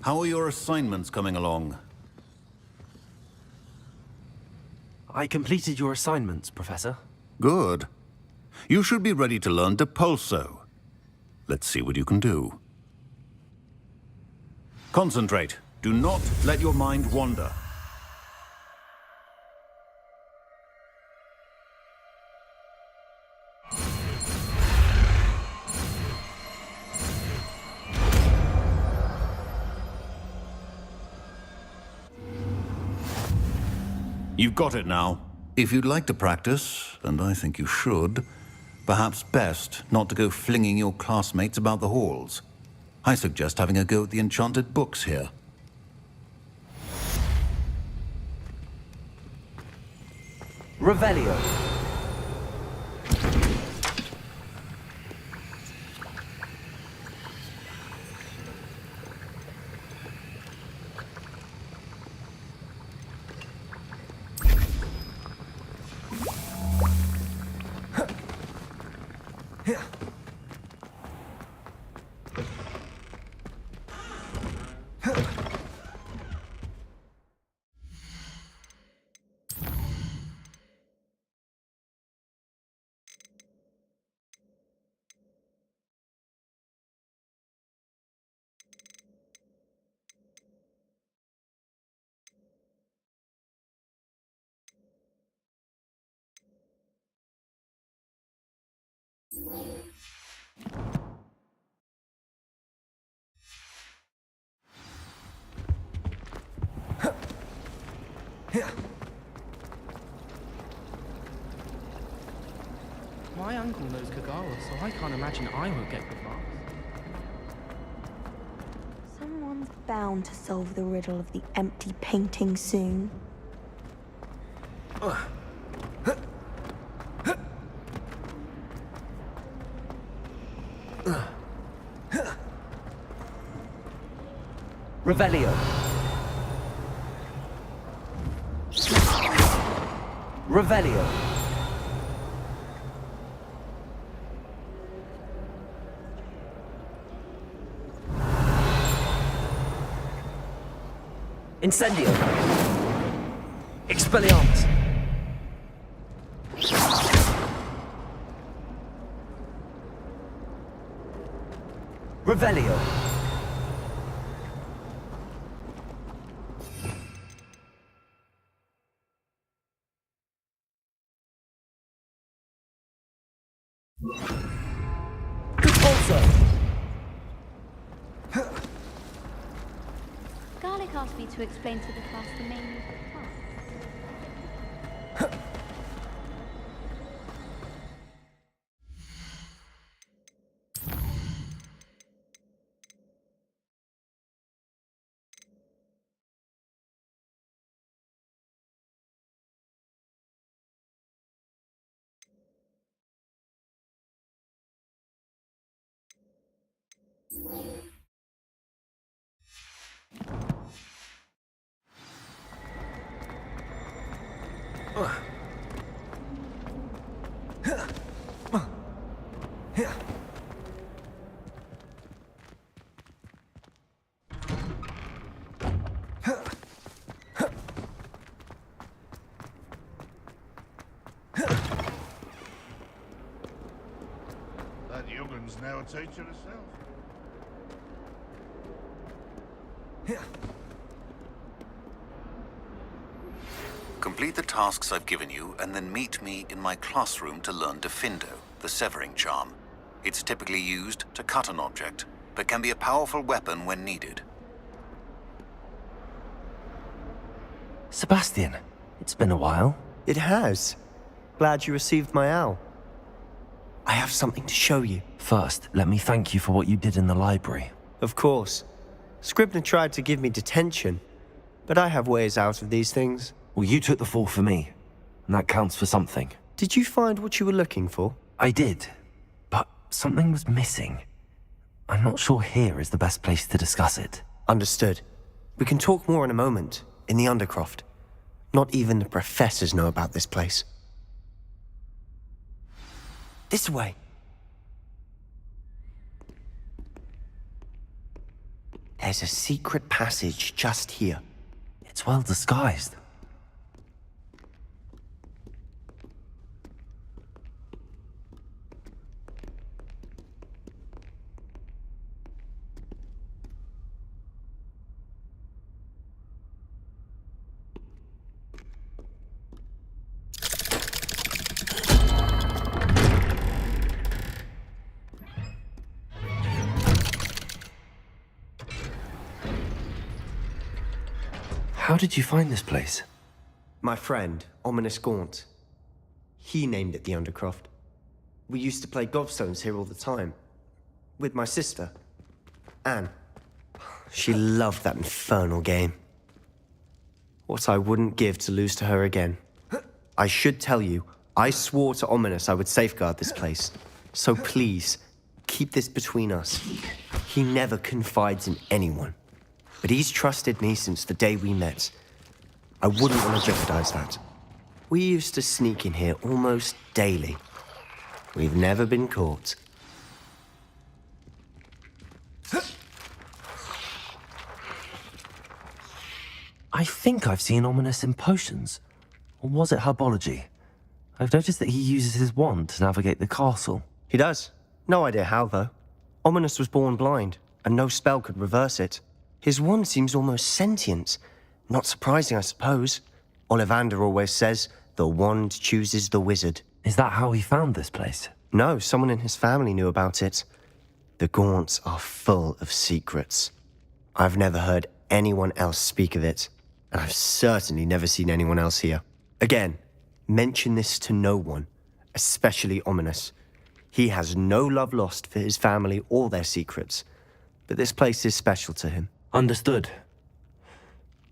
How are your assignments coming along? I completed your assignments, Professor. Good. You should be ready to learn Depulso. Let's see what you can do. Concentrate. Do not let your mind wander. You've got it now. If you'd like to practice, and I think you should, perhaps best not to go flinging your classmates about the halls. I suggest having a go at the enchanted books here. Revelio. My uncle knows Kagawa, so I can't imagine I won't get good marks. Someone's bound to solve the riddle of the empty painting soon. Revelio. Revelio. Incendio. Expelliarmus. Revelio. Garlic asked me to explain to the class the main use of plants. That youngun's now a teacher herself. Complete the tasks I've given you, and then meet me in my classroom to learn Defindo, the severing charm. It's typically used to cut an object, but can be a powerful weapon when needed. Sebastian, it's been a while. It has. Glad you received my owl. I have something to show you. First, let me thank you for what you did in the library. Of course. Scribner tried to give me detention, but I have ways out of these things. Well, you took the fall for me, and that counts for something. Did you find what you were looking for? I did, but something was missing. I'm not sure here is the best place to discuss it. Understood. We can talk more in a moment, in the Undercroft. Not even the professors know about this place. This way. There's a secret passage just here. It's well disguised. How did you find this place? My friend, Ominous Gaunt. He named it the Undercroft. We used to play gobstones here all the time. With my sister, Anne. She loved that infernal game. What I wouldn't give to lose to her again. I should tell you, I swore to Ominous I would safeguard this place. So please, keep this between us. He never confides in anyone. But he's trusted me since the day we met. I wouldn't want to jeopardize that. We used to sneak in here almost daily. We've never been caught. I think I've seen Ominous in potions. Or was it herbology? I've noticed that he uses his wand to navigate the castle. He does. No idea how, though. Ominous was born blind, and no spell could reverse it. His wand seems almost sentient. Not surprising, I suppose. Ollivander always says, the wand chooses the wizard. Is that how he found this place? No, someone in his family knew about it. The Gaunts are full of secrets. I've never heard anyone else speak of it, and I've certainly never seen anyone else here. Again, mention this to no one, especially Ominous. He has no love lost for his family or their secrets, but this place is special to him. Understood.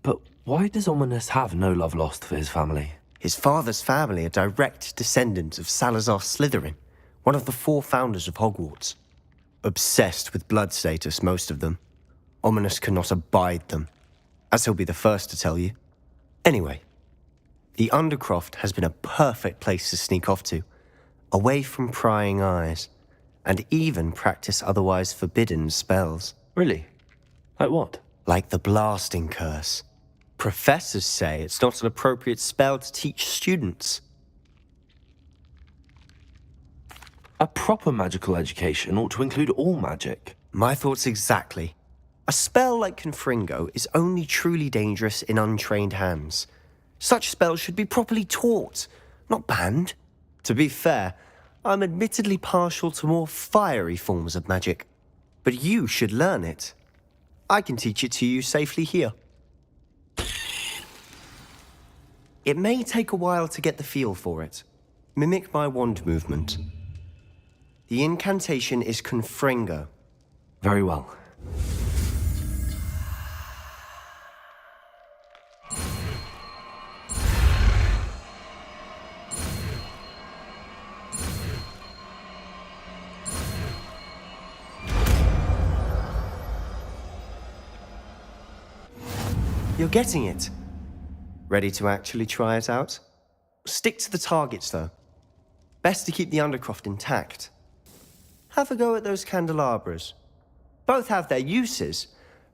But why does Ominous have no love lost for his family? His father's family are direct descendants of Salazar Slytherin, one of the 4 founders of Hogwarts. Obsessed with blood status, most of them. Ominous cannot abide them, as he'll be the first to tell you. Anyway, the Undercroft has been a perfect place to sneak off to, away from prying eyes, and even practice otherwise forbidden spells. Really? Like what? Like the blasting curse. Professors say it's not an appropriate spell to teach students. A proper magical education ought to include all magic. My thoughts exactly. A spell like Confringo is only truly dangerous in untrained hands. Such spells should be properly taught, not banned. To be fair, I'm admittedly partial to more fiery forms of magic. But you should learn it. I can teach it to you safely here. It may take a while to get the feel for it. Mimic my wand movement. The incantation is Confringo. Very well. You're getting it. Ready to actually try it out? Stick to the targets, though. Best to keep the Undercroft intact. Have a go at those candelabras. Both have their uses,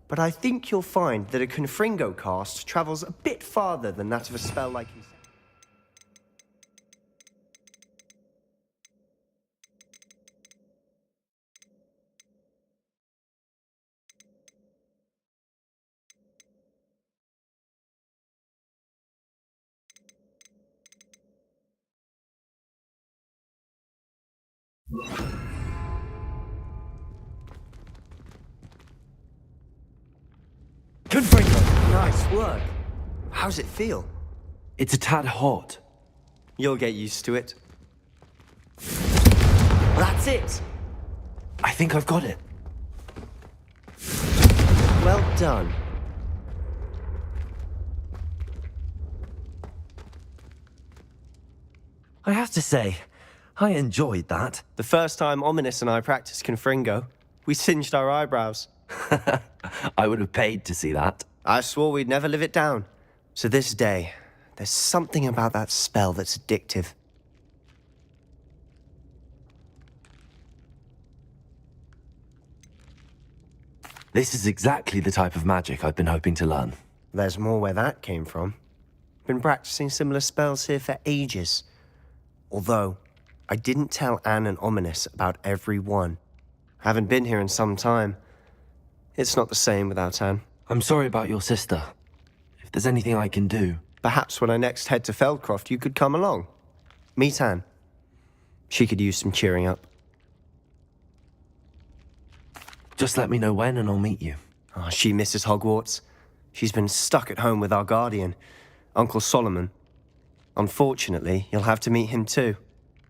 but I think you'll find that a Confringo cast travels a bit farther than that of a spell like himself. Confringo! Nice work. How's it feel? It's a tad hot. You'll get used to it. That's it! I think I've got it. Well done. I have to say, I enjoyed that. The first time Ominous and I practiced Confringo, we singed our eyebrows. I would have paid to see that. I swore we'd never live it down. To this day, there's something about that spell that's addictive. This is exactly the type of magic I've been hoping to learn. There's more where that came from. Been practicing similar spells here for ages. Although, I didn't tell Anne and Ominous about every one. Haven't been here in some time. It's not the same without Anne. I'm sorry about your sister. If there's anything I can do... Perhaps when I next head to Feldcroft, you could come along. Meet Anne. She could use some cheering up. Just let me know when and I'll meet you. Oh, she misses Hogwarts. She's been stuck at home with our guardian, Uncle Solomon. Unfortunately, you'll have to meet him too.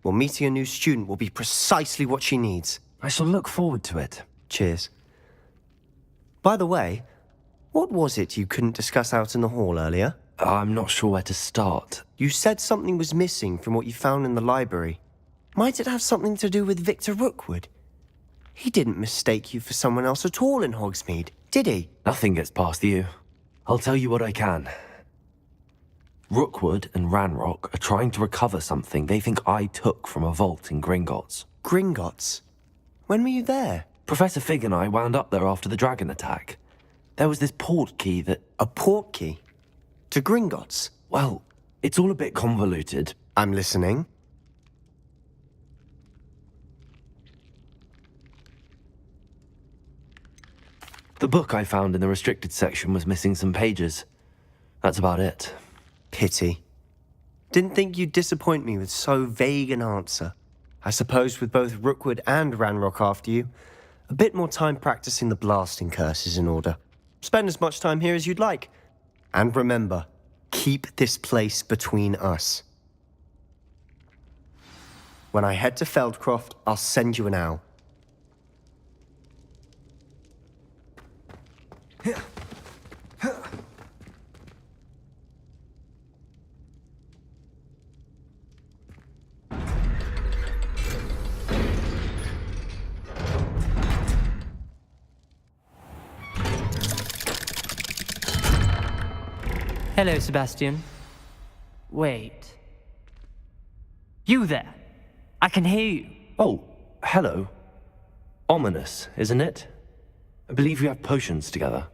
Well, meeting a new student will be precisely what she needs. I shall look forward to it. Cheers. By the way, what was it you couldn't discuss out in the hall earlier? I'm not sure where to start. You said something was missing from what you found in the library. Might it have something to do with Victor Rookwood? He didn't mistake you for someone else at all in Hogsmeade, did he? Nothing gets past you. I'll tell you what I can. Rookwood and Ranrock are trying to recover something they think I took from a vault in Gringotts. Gringotts? When were you there? Professor Fig and I wound up there after the dragon attack. There was this port key that... A port key? To Gringotts? Well, it's all a bit convoluted. I'm listening. The book I found in the restricted section was missing some pages. That's about it. Pity. Didn't think you'd disappoint me with so vague an answer. I suppose with both Rookwood and Ranrock after you, a bit more time practicing the blasting curse is in order. Spend as much time here as you'd like. And remember, keep this place between us. When I head to Feldcroft, I'll send you an owl. Hello, Sebastian. Wait. You there? I can hear you. Oh, hello. Ominous, isn't it? I believe we have potions together.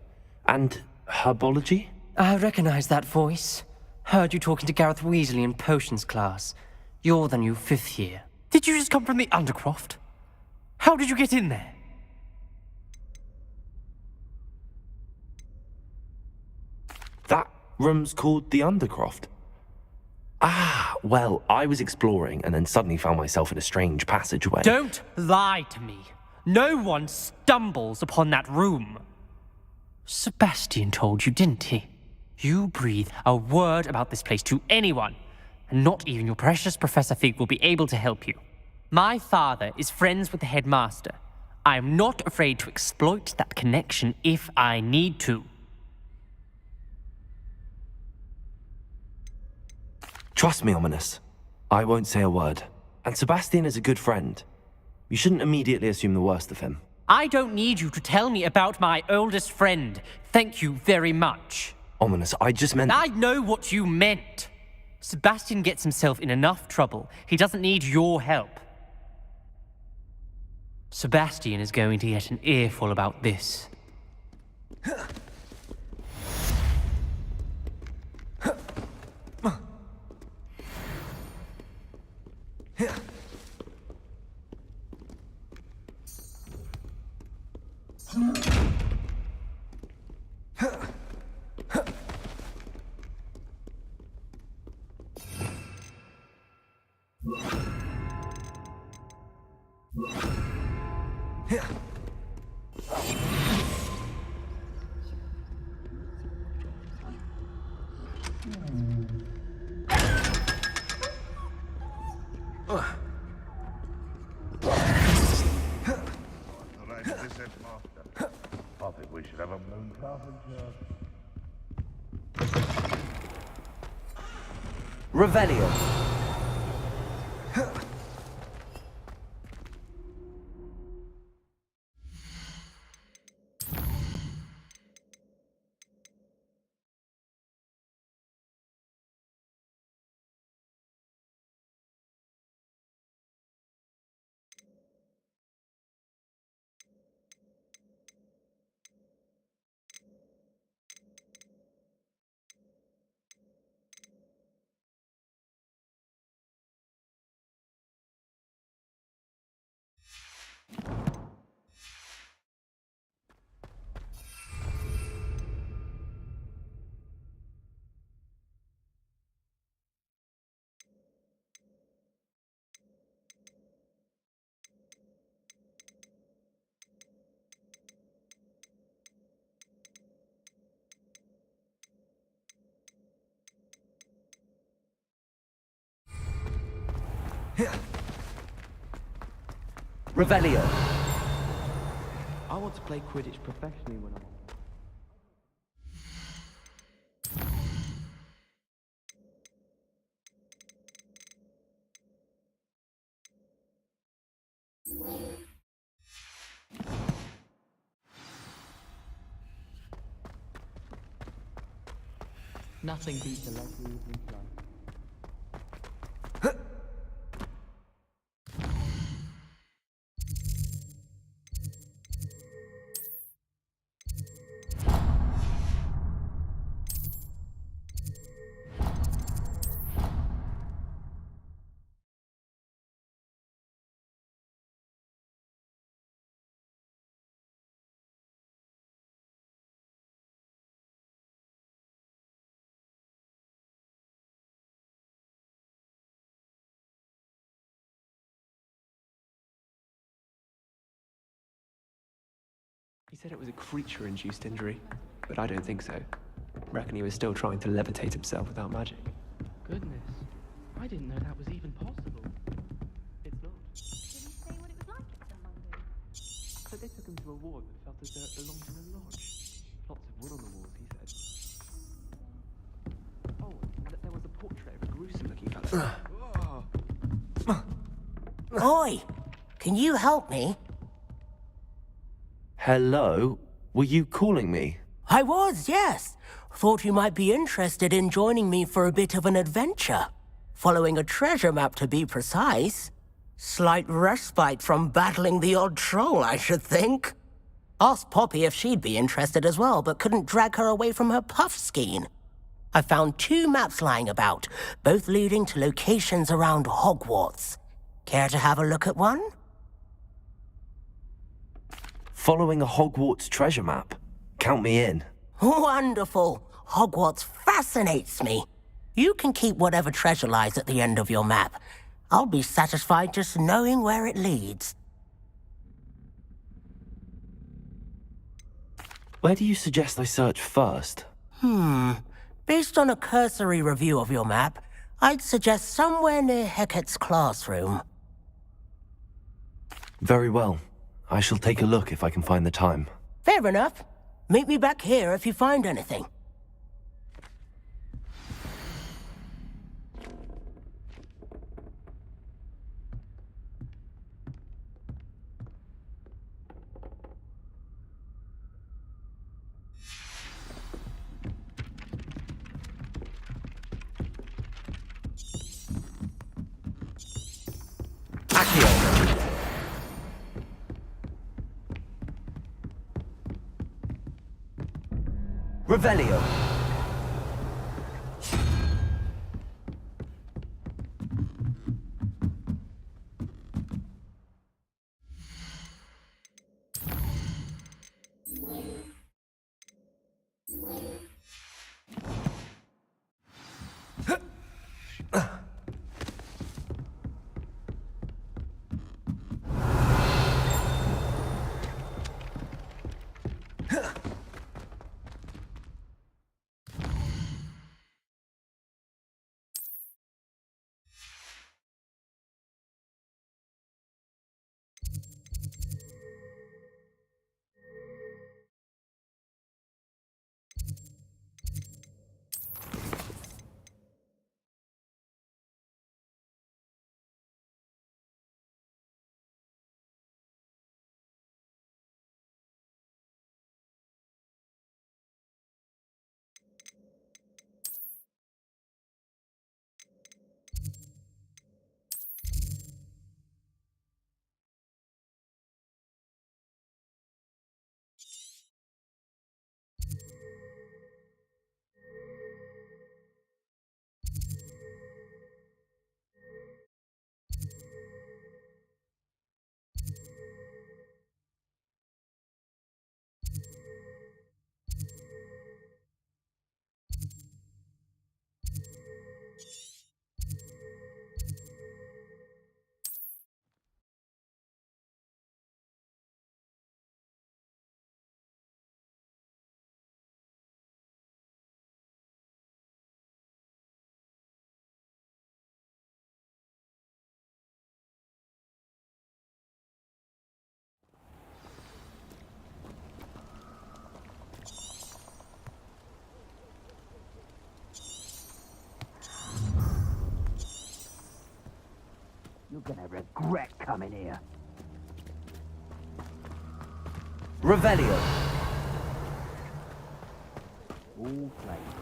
And herbology? I recognize that voice. Heard you talking to Gareth Weasley in potions class. You're the new 5th year. Did you just come from the Undercroft? How did you get in there? That room's called the Undercroft. Ah, well, I was exploring and then suddenly found myself in a strange passageway. Don't lie to me. No one stumbles upon that room. Sebastian told you, didn't he? You breathe a word about this place to anyone, and not even your precious Professor Fig will be able to help you. My father is friends with the headmaster. I am not afraid to exploit that connection if I need to. Trust me, Ominous. I won't say a word. And Sebastian is a good friend. You shouldn't immediately assume the worst of him. I don't need you to tell me about my oldest friend. Thank you very much. Ominous, I just meant... I know what you meant. Sebastian gets himself in enough trouble. He doesn't need your help. Sebastian is going to get an earful about this. Right, this headmaster. I think we should have a moon carpenter. Revelio. Revelio. I want to play Quidditch professionally when I'm older. Nothing beats a lovely evening flight. He said it was a creature-induced injury, but I don't think so. Reckon he was still trying to levitate himself without magic. Goodness, I didn't know that was even possible. It's not. Did he say what it was like at Mungo? But they took him to a ward that felt as though it belonged to a lodge. Lots of wood on the walls, he said. Oh, and that there was a portrait of a gruesome-looking fellow. Oi! Can you help me? Hello? Were you calling me? I was, yes. Thought you might be interested in joining me for a bit of an adventure. Following a treasure map, to be precise. Slight respite from battling the odd troll, I should think. Asked Poppy if she'd be interested as well, but couldn't drag her away from her puff skein. I found 2 maps lying about, both leading to locations around Hogwarts. Care to have a look at one? Following a Hogwarts treasure map. Count me in. Wonderful. Hogwarts fascinates me. You can keep whatever treasure lies at the end of your map. I'll be satisfied just knowing where it leads. Where do you suggest I search first? Based on a cursory review of your map, I'd suggest somewhere near Hecat's classroom. Very well. I shall take a look if I can find the time. Fair enough. Meet me back here if you find anything. Accio! Revelio! You're gonna regret coming here. Revelio. All flavors.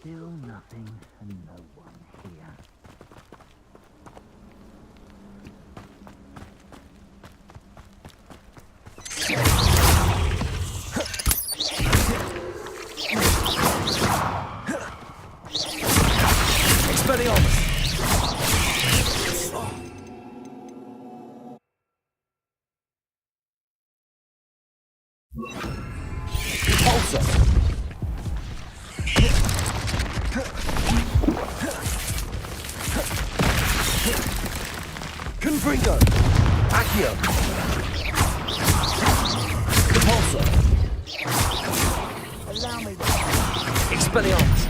Still nothing and no one here. Expelliarmus. Repulsor. Confringo. Accio. Repulsor. Allow me to... Expelliarmus.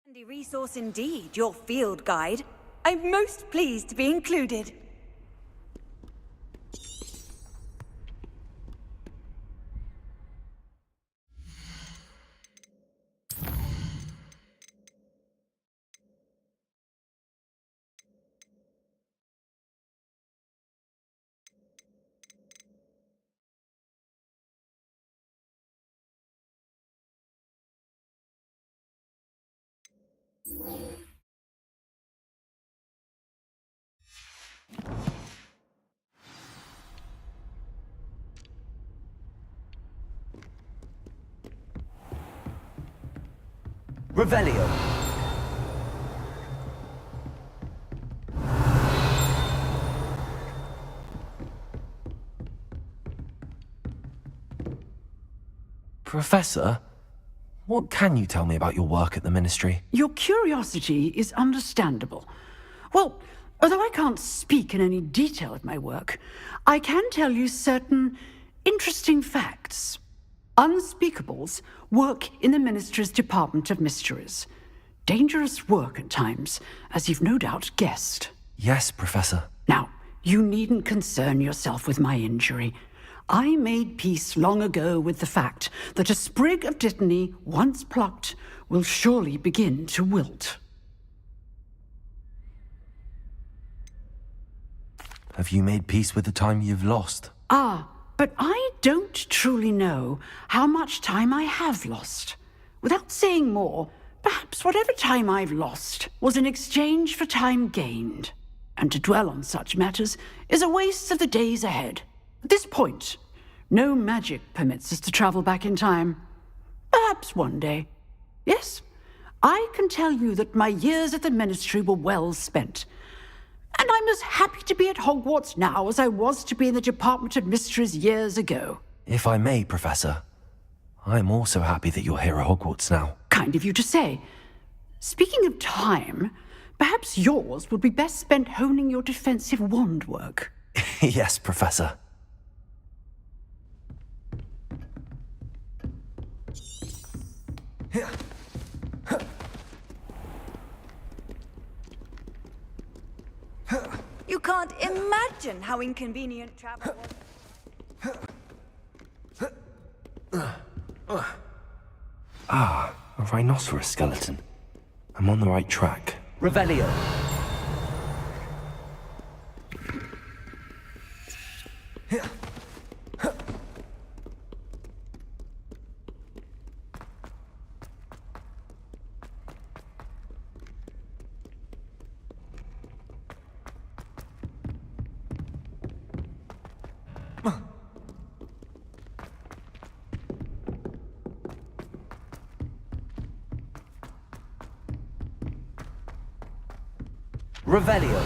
Handy resource indeed, your field guide. I'm most pleased to be included. Revelio. Professor, what can you tell me about your work at the Ministry? Your curiosity is understandable. Well, although I can't speak in any detail of my work, I can tell you certain interesting facts. Unspeakables work in the Ministry's Department of Mysteries. Dangerous work at times, as you've no doubt guessed. Yes, Professor. Now, you needn't concern yourself with my injury. I made peace long ago with the fact that a sprig of dittany, once plucked, will surely begin to wilt. Have you made peace with the time you've lost? Ah, but I don't truly know how much time I have lost. Without saying more, perhaps whatever time I've lost was in exchange for time gained. And to dwell on such matters is a waste of the days ahead. At this point, no magic permits us to travel back in time. Perhaps one day. Yes, I can tell you that my years at the Ministry were well spent. And I'm as happy to be at Hogwarts now as I was to be in the Department of Mysteries years ago. If I may, Professor, I'm also happy that you're here at Hogwarts now. Kind of you to say. Speaking of time, perhaps yours would be best spent honing your defensive wand work. Yes, Professor. You can't imagine how inconvenient travel was. Ah, a rhinoceros skeleton. I'm on the right track. Revelio. Revelio.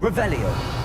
Revelio.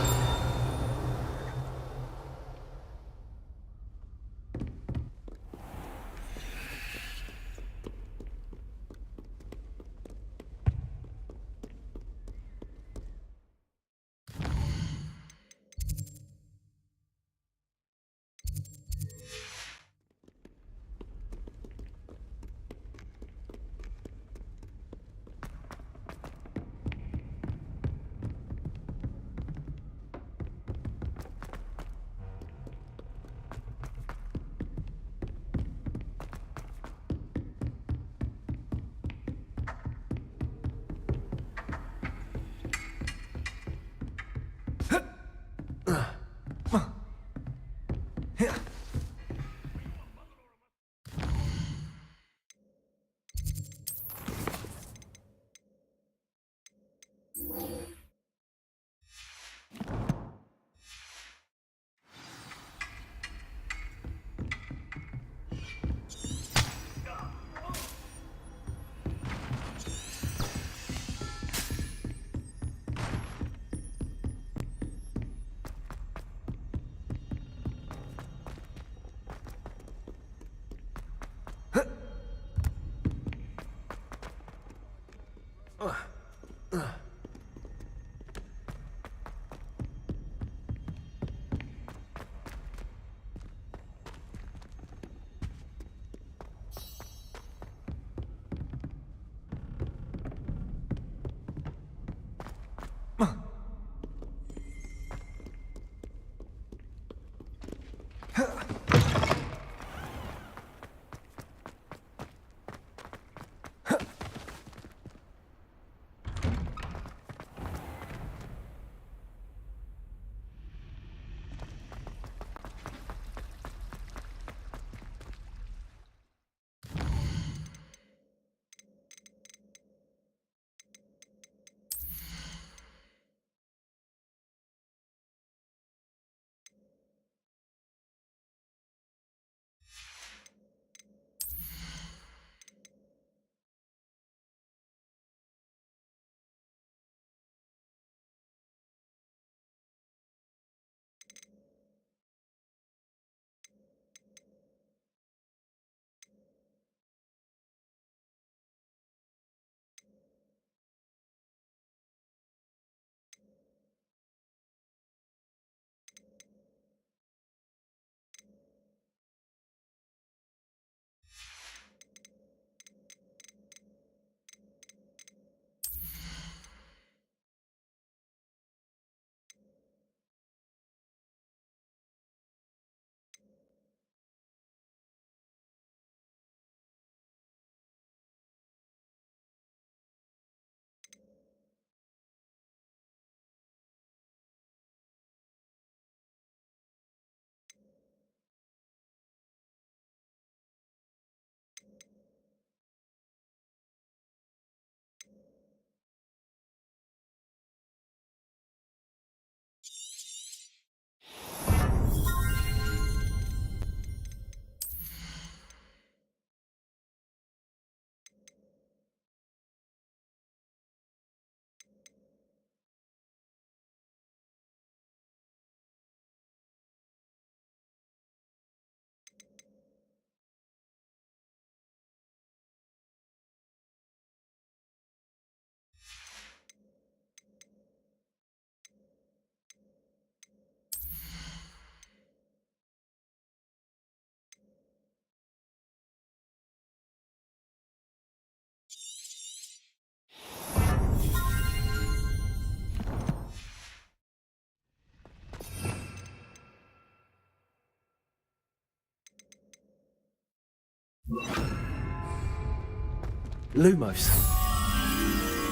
Lumos.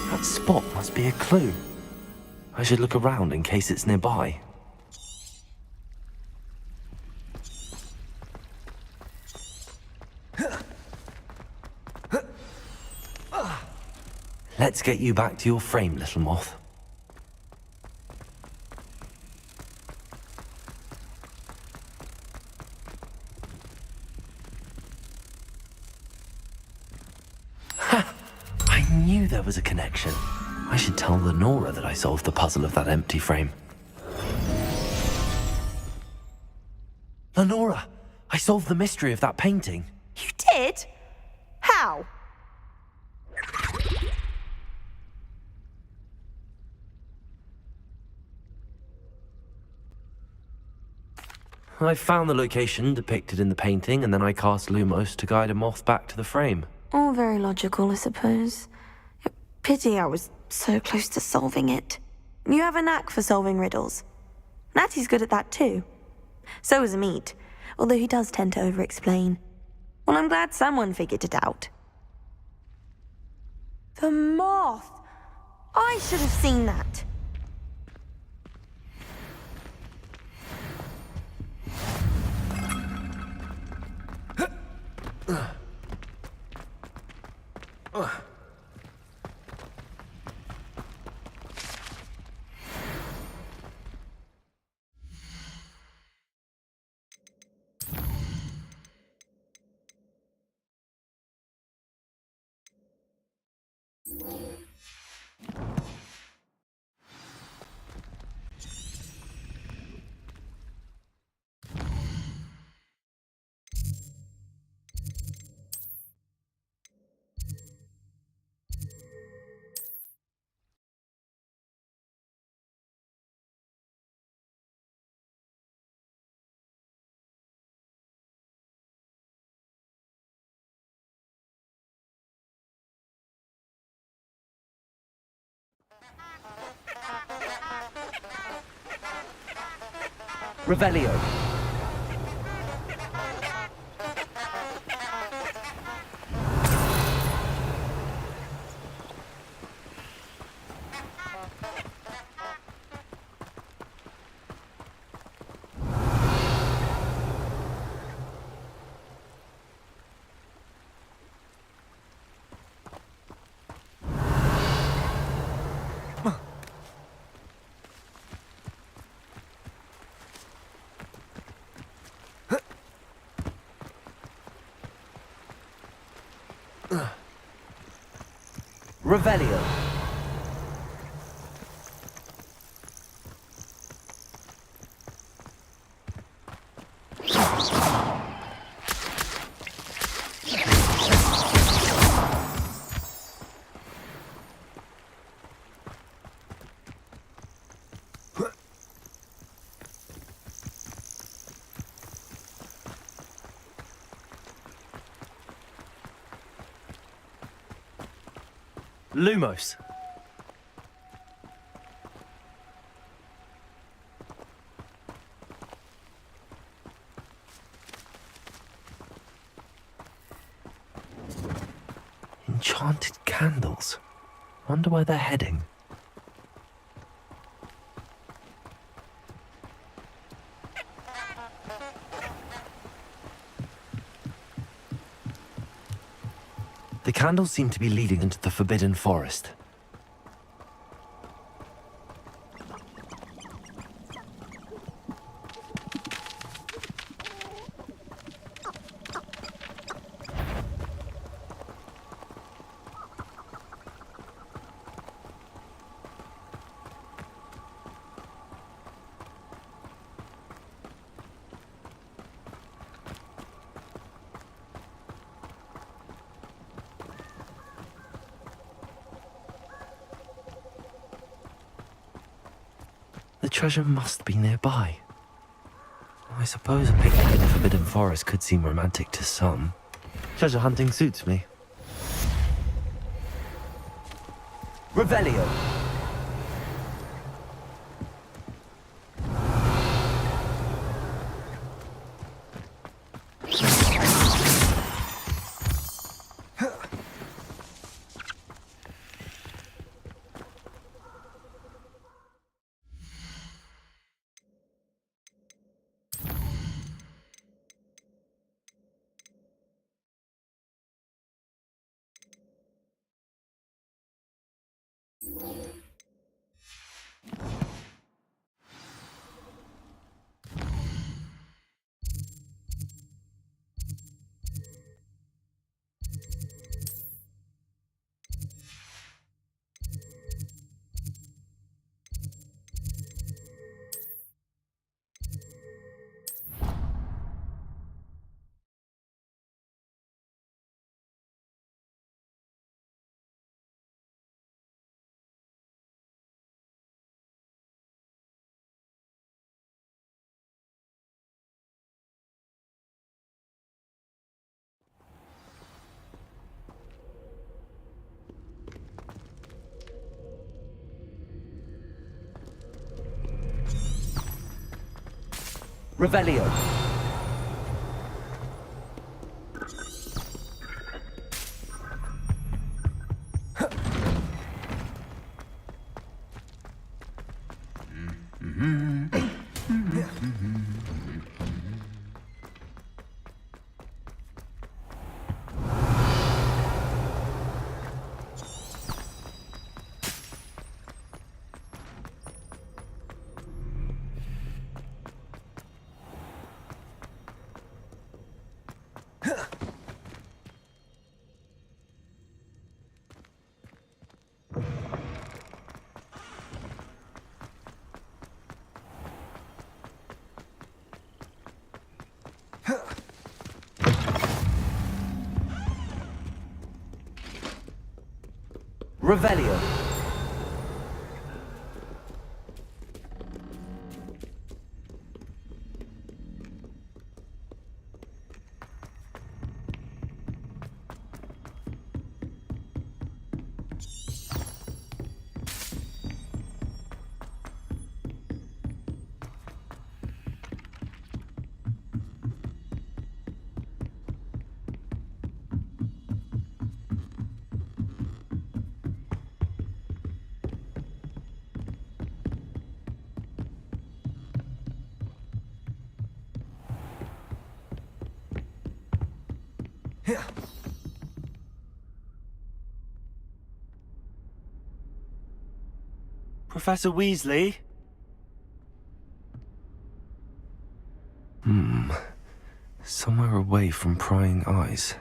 That spot must be a clue. I should look around in case it's nearby. Let's get you back to your frame, little moth. Ha! I knew there was a connection. I should tell Lenora that I solved the puzzle of that empty frame. Lenora! I solved the mystery of that painting. You did? How? I found the location depicted in the painting, and then I cast Lumos to guide a moth back to the frame. All very logical, I suppose. Pity I was so close to solving it. You have a knack for solving riddles. Natty's good at that too. So is Amit, although he does tend to over-explain. Well, I'm glad someone figured it out. The moth! I should have seen that. Revelio. Revelio. Lumos. Enchanted candles. Wonder where they're heading. The candles seem to be leading into the Forbidden Forest. The treasure must be nearby. I suppose a picnic in the Forbidden Forest could seem romantic to some. Treasure hunting suits me. Revelio. Revelio. Revelio. Professor Weasley? Somewhere away from prying eyes.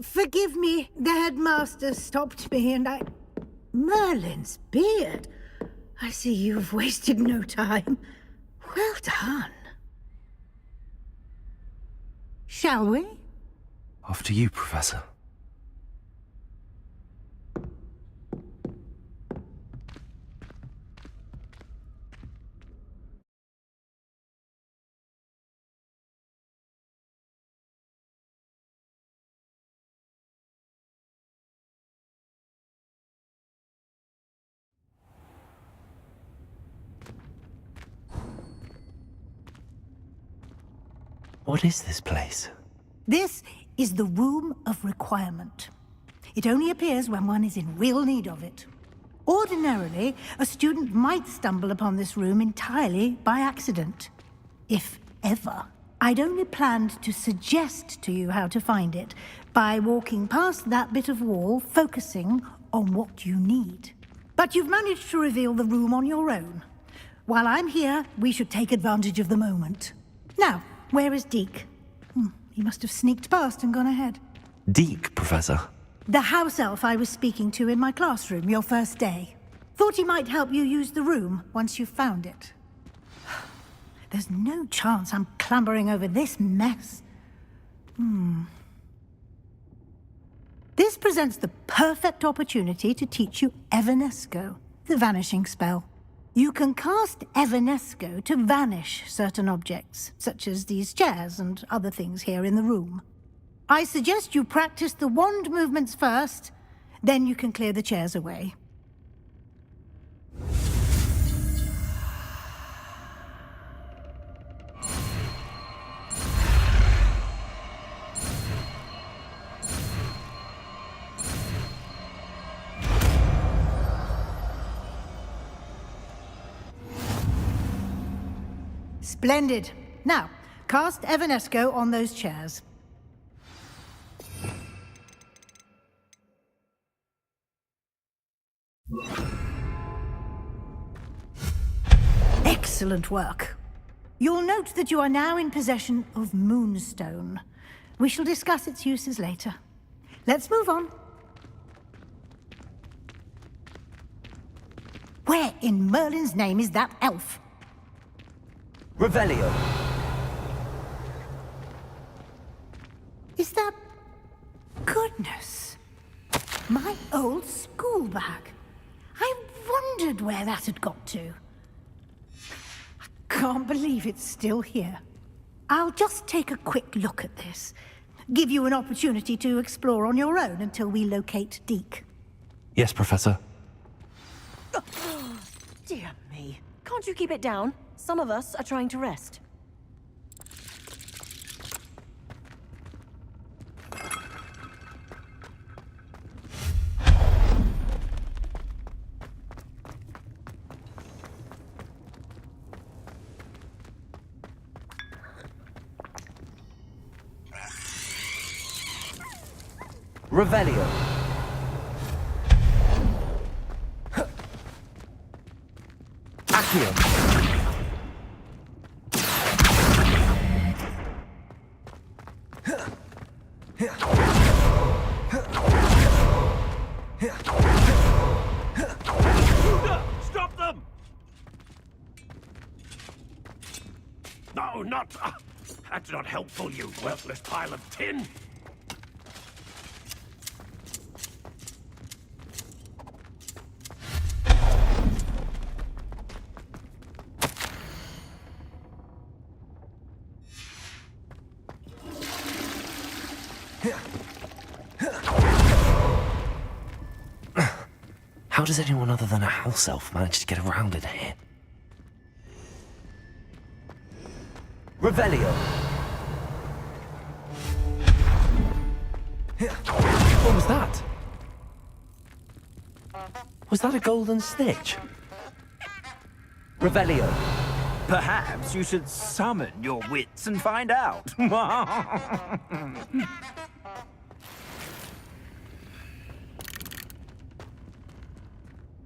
Forgive me, the headmaster stopped me and I... Merlin's beard. I see you've wasted no time. Well done. Shall we? After you, Professor. What is this place? This is the Room of Requirement. It only appears when one is in real need of it. Ordinarily, a student might stumble upon this room entirely by accident. If ever. I'd only planned to suggest to you how to find it by walking past that bit of wall, focusing on what you need. But you've managed to reveal the room on your own. While I'm here, we should take advantage of the moment. Now, where is Deke? He must have sneaked past and gone ahead. Deke, Professor. The house elf I was speaking to in my classroom your first day. Thought he might help you use the room once you've found it. There's no chance I'm clambering over this mess. This presents the perfect opportunity to teach you Evanesco, the vanishing spell. You can cast Evanesco to vanish certain objects, such as these chairs and other things here in the room. I suggest you practice the wand movements first, then you can clear the chairs away. Splendid. Now, cast Evanesco on those chairs. Excellent work. You'll note that you are now in possession of Moonstone. We shall discuss its uses later. Let's move on. Where in Merlin's name is that elf? Revelio. Is that... Goodness. My old school bag. I wondered where that had got to. I can't believe it's still here. I'll just take a quick look at this. Give you an opportunity to explore on your own until we locate Deke. Yes, Professor. Dear me. Can't you keep it down? Some of us are trying to rest. Revelio. Accio. Stop them! No, not... that's not helpful, you worthless pile of tin! How does anyone other than a house elf manage to get around in here? Revelio. What was that? Was that a golden snitch? Revelio. Perhaps you should summon your wits and find out.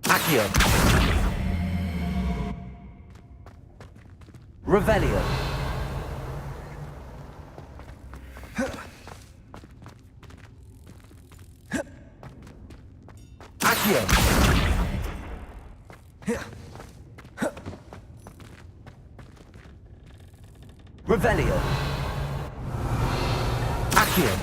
Accio. Revelio. Accio. Revelio. Accio.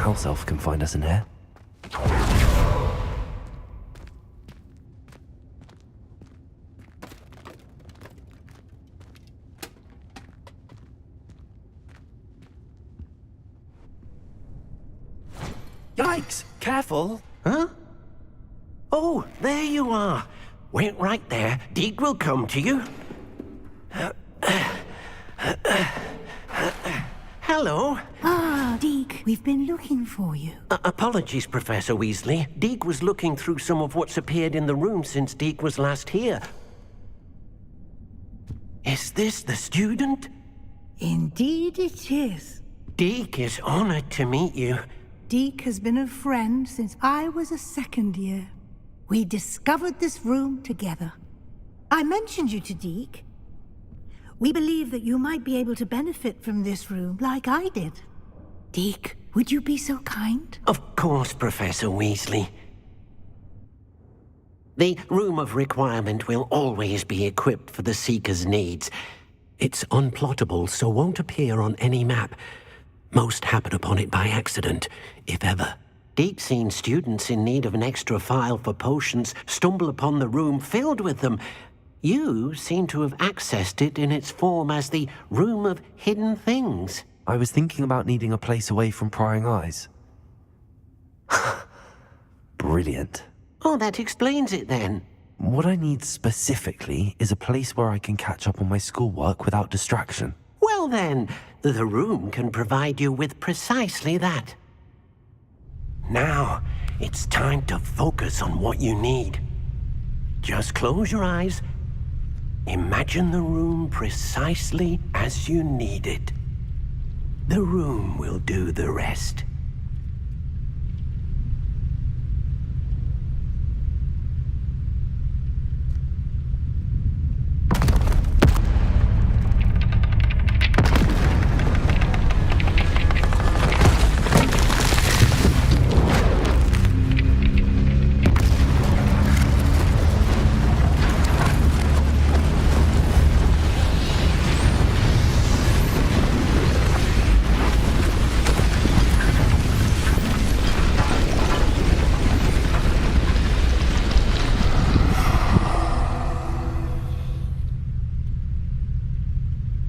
House elf can find us in here. Yikes! Careful! Huh? Oh, there you are. Wait right there. Deke will come to you. Hello. Ah, Deke, we've been looking for you. Apologies, Professor Weasley. Deke was looking through some of what's appeared in the room since Deke was last here. Is this the student? Indeed it is. Deke is honored to meet you. Deke has been a friend since I was a second year. We discovered this room together. I mentioned you to Deke. We believe that you might be able to benefit from this room like I did. Deke, would you be so kind? Of course, Professor Weasley. The Room of Requirement will always be equipped for the Seeker's needs. It's unplottable, so won't appear on any map. Most happen upon it by accident, if ever. Deke's seen students in need of an extra file for potions stumble upon the room filled with them. You seem to have accessed it in its form as the Room of Hidden Things. I was thinking about needing a place away from prying eyes. Brilliant. Oh, that explains it then. What I need specifically is a place where I can catch up on my schoolwork without distraction. Well then, the room can provide you with precisely that. Now, it's time to focus on what you need. Just close your eyes. Imagine the room precisely as you need it. The room will do the rest.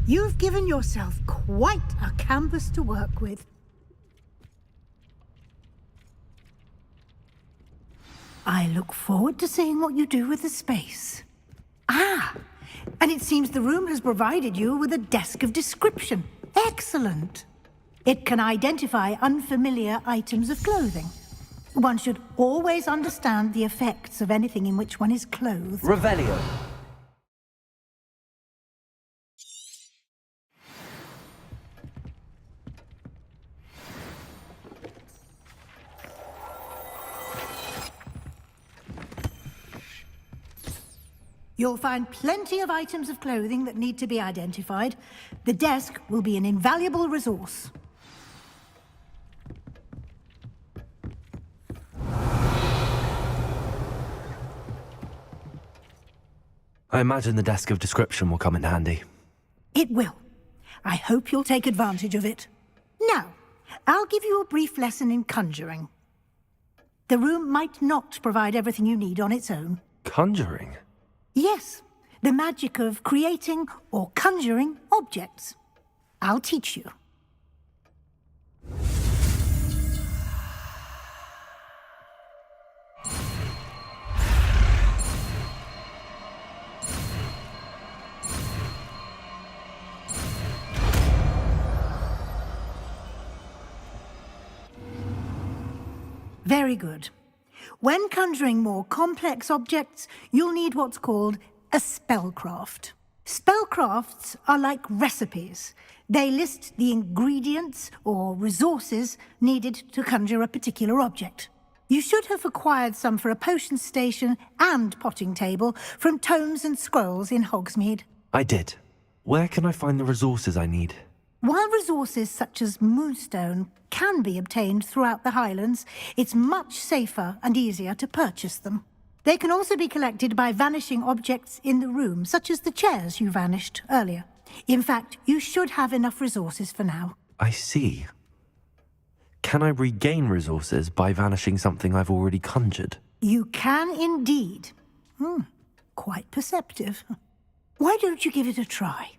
You've given yourself quite a canvas to work with. I look forward to seeing what you do with the space. Ah, and it seems the room has provided you with a desk of description. Excellent. It can identify unfamiliar items of clothing. One should always understand the effects of anything in which one is clothed. Revelio. You'll find plenty of items of clothing that need to be identified. The desk will be an invaluable resource. I imagine the desk of description will come in handy. It will. I hope you'll take advantage of it. Now, I'll give you a brief lesson in conjuring. The room might not provide everything you need on its own. Conjuring? Yes, the magic of creating or conjuring objects. I'll teach you. Very good. When conjuring more complex objects, you'll need what's called a spellcraft. Spellcrafts are like recipes. They list the ingredients or resources needed to conjure a particular object. You should have acquired some for a potion station and potting table from tomes and scrolls in Hogsmeade. I did. Where can I find the resources I need? While resources such as moonstone can be obtained throughout the Highlands, it's much safer and easier to purchase them. They can also be collected by vanishing objects in the room, such as the chairs you vanished earlier. In fact, you should have enough resources for now. I see. Can I regain resources by vanishing something I've already conjured? You can indeed. Quite perceptive. Why don't you give it a try?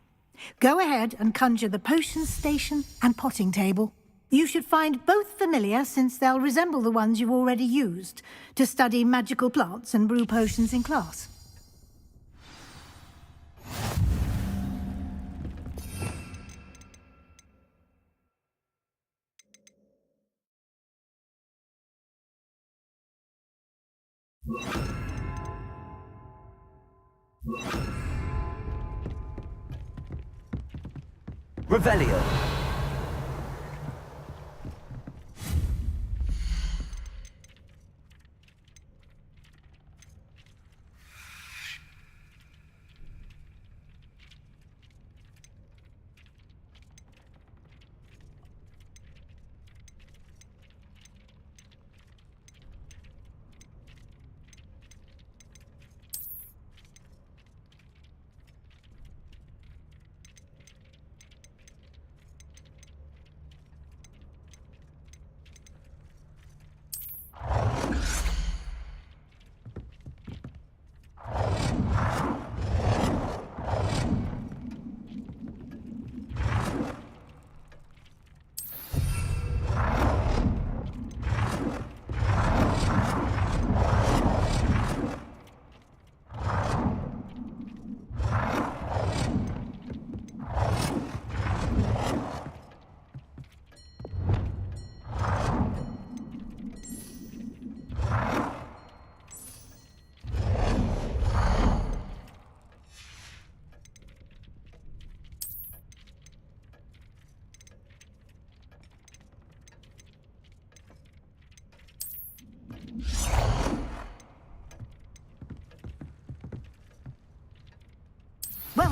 Go ahead and conjure the potion station and potting table. You should find both familiar, since they'll resemble the ones you've already used to study magical plants and brew potions in class. Revelio.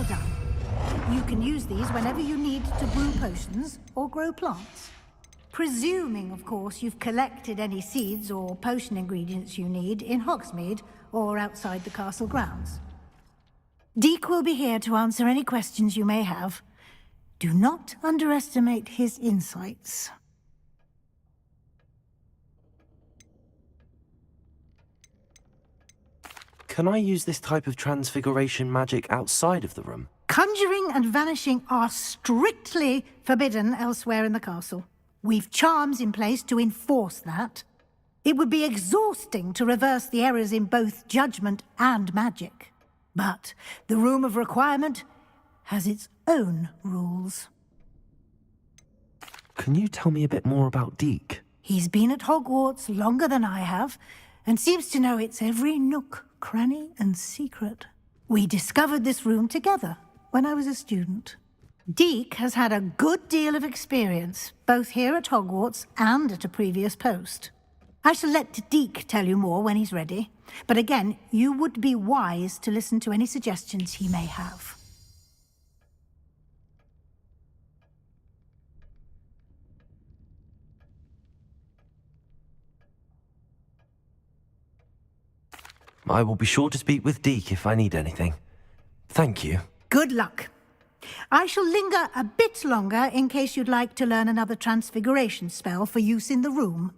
done. You can use these whenever you need to brew potions or grow plants. Presuming, of course, you've collected any seeds or potion ingredients you need in Hogsmeade or outside the castle grounds. Deke will be here to answer any questions you may have. Do not underestimate his insights. Can I use this type of transfiguration magic outside of the room? Conjuring and vanishing are strictly forbidden elsewhere in the castle. We've charms in place to enforce that. It would be exhausting to reverse the errors in both judgment and magic. But the Room of Requirement has its own rules. Can you tell me a bit more about Deke? He's been at Hogwarts longer than I have, and seems to know its every nook, cranny, and secret. We discovered this room together when I was a student. Deke has had a good deal of experience, both here at Hogwarts and at a previous post. I shall let Deke tell you more when he's ready, but again, you would be wise to listen to any suggestions he may have. I will be sure to speak with Deke if I need anything. Thank you. Good luck. I shall linger a bit longer in case you'd like to learn another transfiguration spell for use in the room.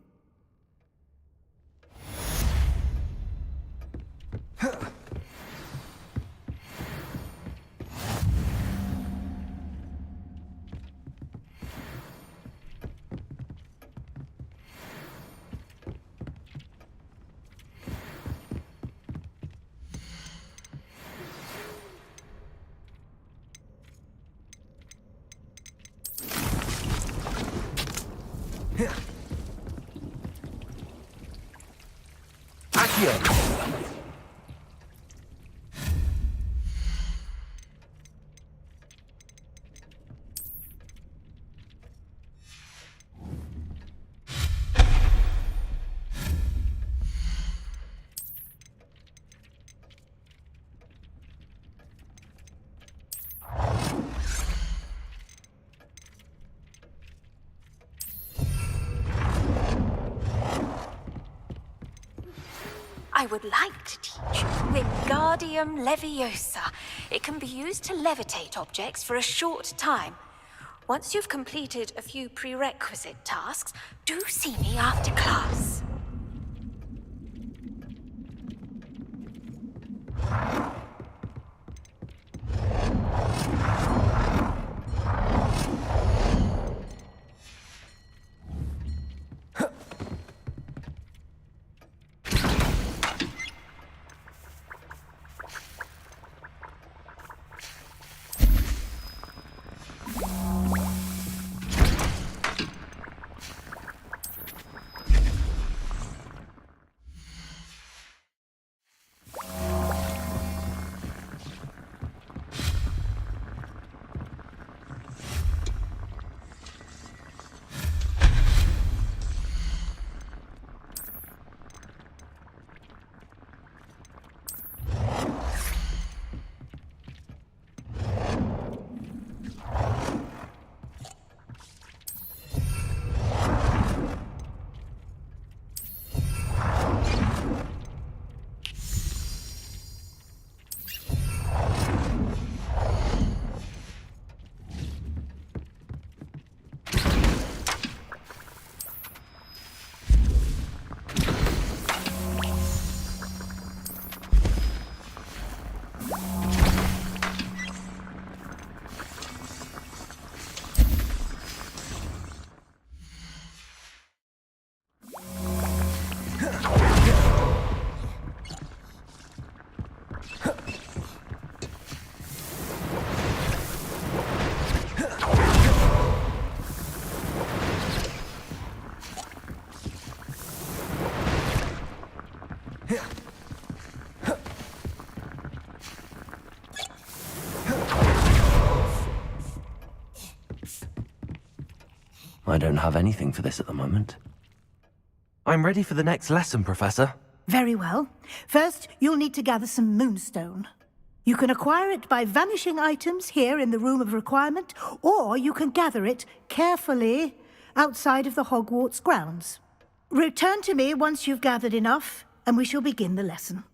I would like to teach Wingardium Leviosa. It can be used to levitate objects for a short time. Once you've completed a few prerequisite tasks, do see me after class. I don't have anything for this at the moment. I'm ready for the next lesson, Professor. Very well. First, you'll need to gather some moonstone. You can acquire it by vanishing items here in the Room of Requirement, or you can gather it carefully outside of the Hogwarts grounds. Return to me once you've gathered enough, and we shall begin the lesson.